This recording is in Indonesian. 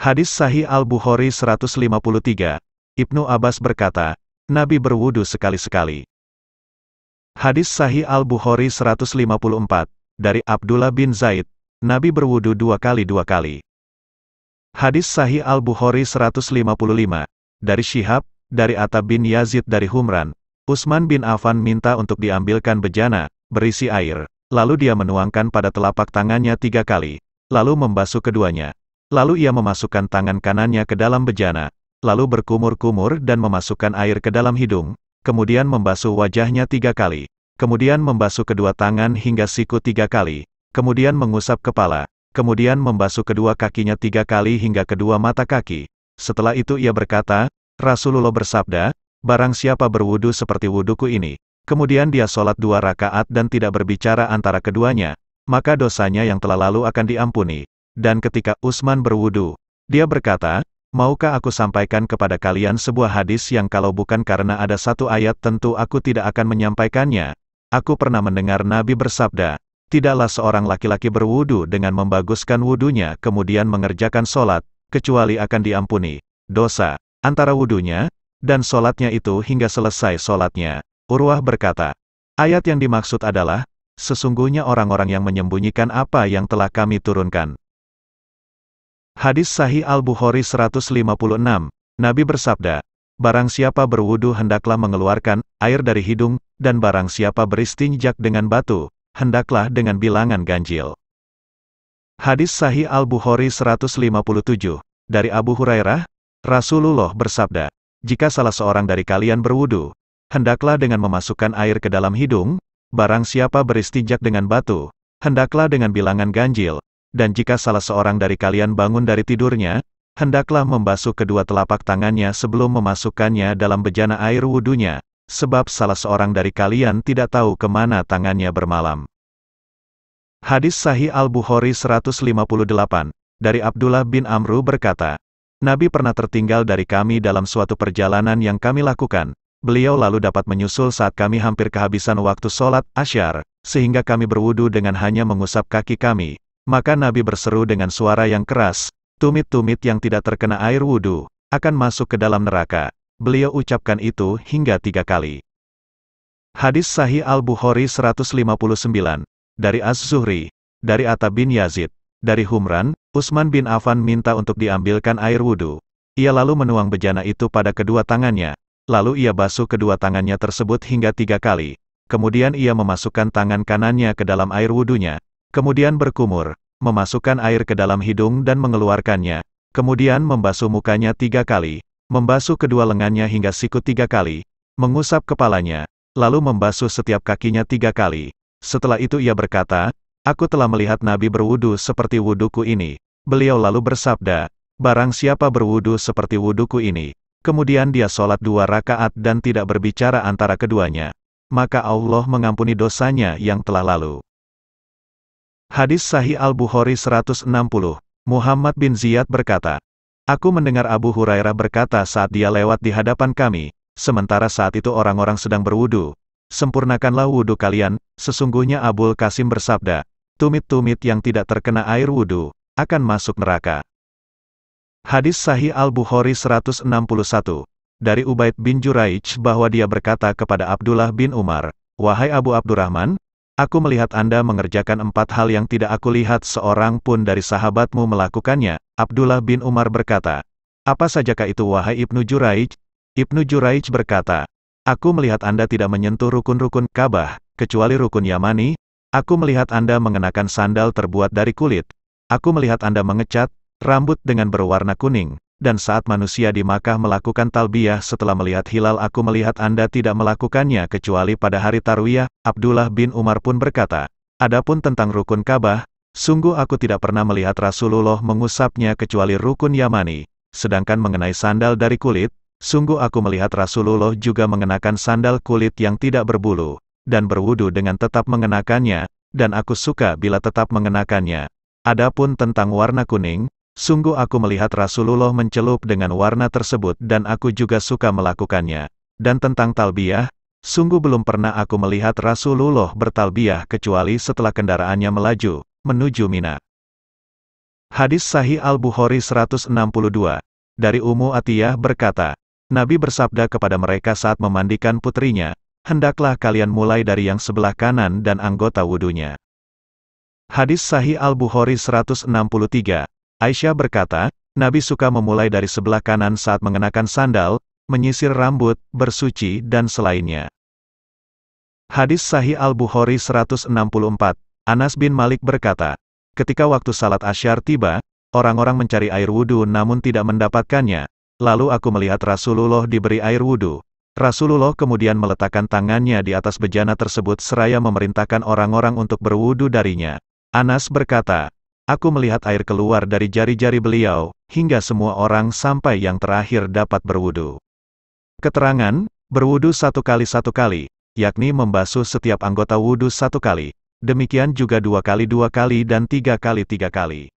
Hadis Sahih Al-Bukhari 153. Ibnu Abbas berkata, Nabi berwudu sekali-sekali. Hadis Sahih Al-Bukhari 154. Dari Abdullah bin Zaid, Nabi berwudu dua kali. Hadis Sahih Al-Bukhari 155. Dari Syihab, dari Atta bin Yazid dari Humran, Utsman bin Affan minta untuk diambilkan bejana, berisi air, lalu dia menuangkan pada telapak tangannya 3 kali, lalu membasuh keduanya. Lalu ia memasukkan tangan kanannya ke dalam bejana, lalu berkumur-kumur dan memasukkan air ke dalam hidung, kemudian membasuh wajahnya 3 kali, kemudian membasuh kedua tangan hingga siku 3 kali, kemudian mengusap kepala, kemudian membasuh kedua kakinya 3 kali hingga kedua mata kaki. Setelah itu ia berkata, Rasulullah bersabda, barang siapa berwudu seperti wuduku ini, kemudian dia sholat 2 rakaat dan tidak berbicara antara keduanya, maka dosanya yang telah lalu akan diampuni. Dan ketika Utsman berwudu, dia berkata, maukah aku sampaikan kepada kalian sebuah hadis yang kalau bukan karena ada satu ayat tentu aku tidak akan menyampaikannya. Aku pernah mendengar Nabi bersabda, tidaklah seorang laki-laki berwudu dengan membaguskan wudunya kemudian mengerjakan sholat, kecuali akan diampuni dosa antara wudunya dan sholatnya itu hingga selesai sholatnya. Urwah berkata, ayat yang dimaksud adalah, sesungguhnya orang-orang yang menyembunyikan apa yang telah kami turunkan. Hadis Sahih Al-Bukhari 156, Nabi bersabda, barang siapa berwudu hendaklah mengeluarkan air dari hidung, dan barang siapa beristinjak dengan batu, hendaklah dengan bilangan ganjil. Hadis Sahih Al-Bukhari 157, dari Abu Hurairah, Rasulullah bersabda, jika salah seorang dari kalian berwudu, hendaklah dengan memasukkan air ke dalam hidung, barang siapa beristinjak dengan batu, hendaklah dengan bilangan ganjil. Dan jika salah seorang dari kalian bangun dari tidurnya, hendaklah membasuh kedua telapak tangannya sebelum memasukkannya dalam bejana air wudunya, sebab salah seorang dari kalian tidak tahu kemana tangannya bermalam. Hadis Sahih Al-Bukhari 158, dari Abdullah bin Amru berkata, Nabi pernah tertinggal dari kami dalam suatu perjalanan yang kami lakukan, beliau lalu dapat menyusul saat kami hampir kehabisan waktu sholat asyar, sehingga kami berwudu dengan hanya mengusap kaki kami. Maka Nabi berseru dengan suara yang keras, tumit-tumit yang tidak terkena air wudu, akan masuk ke dalam neraka. Beliau ucapkan itu hingga 3 kali. Hadis Sahih Al-Bukhari 159, dari Az-Zuhri, dari Atta bin Yazid, dari Humran, Utsman bin Affan minta untuk diambilkan air wudu. Ia lalu menuang bejana itu pada kedua tangannya, lalu ia basuh kedua tangannya tersebut hingga 3 kali. Kemudian ia memasukkan tangan kanannya ke dalam air wudunya. Kemudian berkumur, memasukkan air ke dalam hidung dan mengeluarkannya, kemudian membasuh mukanya 3 kali, membasuh kedua lengannya hingga siku 3 kali, mengusap kepalanya, lalu membasuh setiap kakinya 3 kali. Setelah itu ia berkata, aku telah melihat Nabi berwudu seperti wuduku ini. Beliau lalu bersabda, barang siapa berwudu seperti wuduku ini, kemudian dia sholat 2 rakaat dan tidak berbicara antara keduanya, maka Allah mengampuni dosanya yang telah lalu. Hadis Sahih Al-Bukhari 160, Muhammad bin Ziyad berkata, aku mendengar Abu Hurairah berkata saat dia lewat di hadapan kami, sementara saat itu orang-orang sedang berwudu, sempurnakanlah wudu kalian, sesungguhnya Abul Qasim bersabda, tumit-tumit yang tidak terkena air wudu, akan masuk neraka. Hadis Sahih Al-Bukhari 161, dari Ubaid bin Juraij bahwa dia berkata kepada Abdullah bin Umar, wahai Abu Abdurrahman, aku melihat Anda mengerjakan 4 hal yang tidak aku lihat seorang pun dari sahabatmu melakukannya. Abdullah bin Umar berkata, apa sajakah itu wahai Ibnu Juraij? Ibnu Juraij berkata, aku melihat Anda tidak menyentuh rukun-rukun Ka'bah, kecuali rukun Yamani. Aku melihat Anda mengenakan sandal terbuat dari kulit. Aku melihat Anda mengecat rambut dengan berwarna kuning. Dan saat manusia di Makkah melakukan talbiyah setelah melihat hilal aku melihat Anda tidak melakukannya kecuali pada hari Tarwiyah. Abdullah bin Umar pun berkata, adapun tentang rukun Ka'bah, sungguh aku tidak pernah melihat Rasulullah mengusapnya kecuali rukun Yamani. Sedangkan mengenai sandal dari kulit, sungguh aku melihat Rasulullah juga mengenakan sandal kulit yang tidak berbulu, dan berwudu dengan tetap mengenakannya, dan aku suka bila tetap mengenakannya. Adapun tentang warna kuning, sungguh aku melihat Rasulullah mencelup dengan warna tersebut dan aku juga suka melakukannya. Dan tentang talbiyah, sungguh belum pernah aku melihat Rasulullah bertalbiyah kecuali setelah kendaraannya melaju menuju Mina. Hadis Sahih Al-Bukhari 162. Dari Ummu Atiyah berkata, Nabi bersabda kepada mereka saat memandikan putrinya, hendaklah kalian mulai dari yang sebelah kanan dan anggota wudunya. Hadis Sahih Al-Bukhari 163. Aisyah berkata, Nabi suka memulai dari sebelah kanan saat mengenakan sandal, menyisir rambut, bersuci, dan selainnya. Hadis Sahih Al-Bukhari 164. Anas bin Malik berkata, ketika waktu salat Asyar tiba, orang-orang mencari air wudhu namun tidak mendapatkannya. Lalu aku melihat Rasulullah diberi air wudhu. Rasulullah kemudian meletakkan tangannya di atas bejana tersebut seraya memerintahkan orang-orang untuk berwudhu darinya. Anas berkata, aku melihat air keluar dari jari-jari beliau, hingga semua orang sampai yang terakhir dapat berwudhu. Keterangan, berwudhu satu kali, yakni membasuh setiap anggota wudhu satu kali. Demikian juga 2 kali 2 kali dan 3 kali 3 kali.